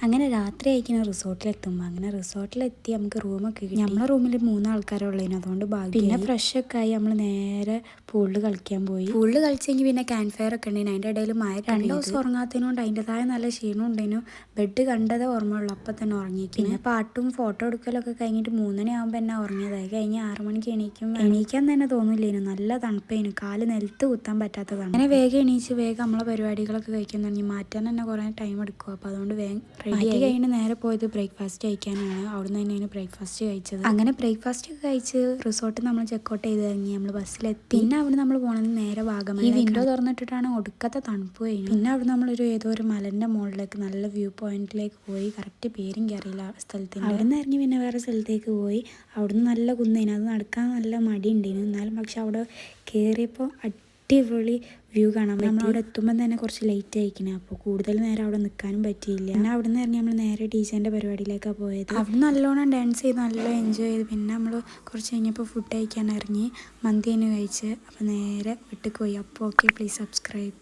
അങ്ങനെ രാത്രി ആയിരിക്കുന്ന റിസോർട്ടിലെത്തുമ്പോൾ അങ്ങനെ റിസോർട്ടിലെത്തി നമുക്ക് റൂമൊക്കെ കിട്ടി. നമ്മളെ റൂമിൽ 3 ആൾക്കാരെ ഉള്ളതിന് അതുകൊണ്ട് ഭാഗ്യം. പിന്നെ ഫ്രഷൊക്കെ ആയി നമ്മൾ നേരെ പൂളിൽ കളിക്കാൻ പോയി. പൂളിൽ കളിച്ചെങ്കിൽ പിന്നെ ക്യാമ്പ് ഫയർ ഒക്കെ ഉണ്ടായിരുന്നു. അതിൻ്റെ ഇടയിൽ മഴ 2 ദിവസം ഉറങ്ങാത്തതിനോണ്ട് അതിൻ്റെതായ നല്ല ക്ഷീണം ഉണ്ടായിരുന്നു. ബെഡ് കണ്ടതേ ഓർമ്മയുള്ളൂ, അപ്പം തന്നെ ഉറങ്ങി. പിന്നെ പാട്ടും ഫോട്ടോ എടുക്കലൊക്കെ കഴിഞ്ഞിട്ട് 3 മണിയാകുമ്പോൾ തന്നെ ഉറങ്ങിയതായി. കഴിഞ്ഞ് 6 മണിക്ക് എണീക്കാൻ തന്നെ തോന്നില്ലായിരുന്നു. നല്ല തണുപ്പായിരുന്നു, കാല് നിലത്ത് കുത്താൻ പറ്റാത്തതാണ്. അങ്ങനെ വേഗം എണീച്ച് വേഗം നമ്മളെ പരിപാടികളൊക്കെ കഴിക്കാൻ തുടങ്ങി. മാറ്റാൻ തന്നെ കുറേ ടൈം എടുക്കും. അപ്പോൾ അതുകൊണ്ട് വേഗം റെഡി കഴിഞ്ഞ് നേരെ പോയത് ബ്രേക്ക്ഫാസ്റ്റ് കഴിക്കാനാണ്. അവിടുന്ന് തന്നെയാണ് ബ്രേക്ക്ഫാസ്റ്റ് കഴിച്ചത്. അങ്ങനെ ബ്രേക്ക്ഫാസ്റ്റ് ഒക്കെ കഴിച്ച് റിസോർട്ട് നമ്മൾ ചെക്കൗട്ട് ചെയ്ത് ഇറങ്ങി. നമ്മൾ ബസ്സിലെത്തി. പിന്നെ അവിടെ നമ്മൾ പോകണത് നേരെ വാഗമൺ. ഈ വിൻഡോ തുറന്നിട്ടിട്ടാണ് ഒടുക്കത്തെ തണുപ്പ് കഴിഞ്ഞു. പിന്നെ അവിടെ നമ്മളൊരു ഏതോ ഒരു മലൻ്റെ മുകളിലേക്ക് നല്ല വ്യൂ പോയിന്റിലേക്ക് പോയി. കറക്റ്റ് പേരും അറിയില്ല സ്ഥലത്തിന്. അവിടെ നിന്ന് ഇറങ്ങി പിന്നെ വേറെ സ്ഥലത്തേക്ക് പോയി. അവിടുന്ന് നല്ല കുന്നേന്, അത് നടക്കാൻ നല്ല മടി ഉണ്ടായിരുന്നു. എന്നാലും പക്ഷെ അവിടെ കയറിയപ്പോൾ അടിപൊളി വ്യൂ കാണാൻ പറ്റി. നമ്മളവിടെ എത്തുമ്പോൾ തന്നെ കുറച്ച് ലേറ്റ് ആയിക്കണേ, അപ്പോൾ കൂടുതൽ നേരം അവിടെ നിൽക്കാനും പറ്റിയില്ല. പിന്നെ അവിടെ നിന്ന് ഇറങ്ങി നമ്മൾ നേരെ ഡീജേൻ്റെ പരിപാടിയിലേക്കാണ് പോയത്. അവിടെ നല്ലോണം ഡാൻസ് ചെയ്ത് നല്ല എൻജോയ് ചെയ്ത് പിന്നെ നമ്മൾ കുറച്ച് കഴിഞ്ഞപ്പോൾ ഫുഡ് കഴിക്കാൻ ഇറങ്ങി. മന്തി തന്നെ കഴിച്ച്. അപ്പോൾ നേരെ വീട്ടിൽ പോയി. അപ്പോൾ ഓക്കെ, പ്ലീസ് സബ്സ്ക്രൈബ്.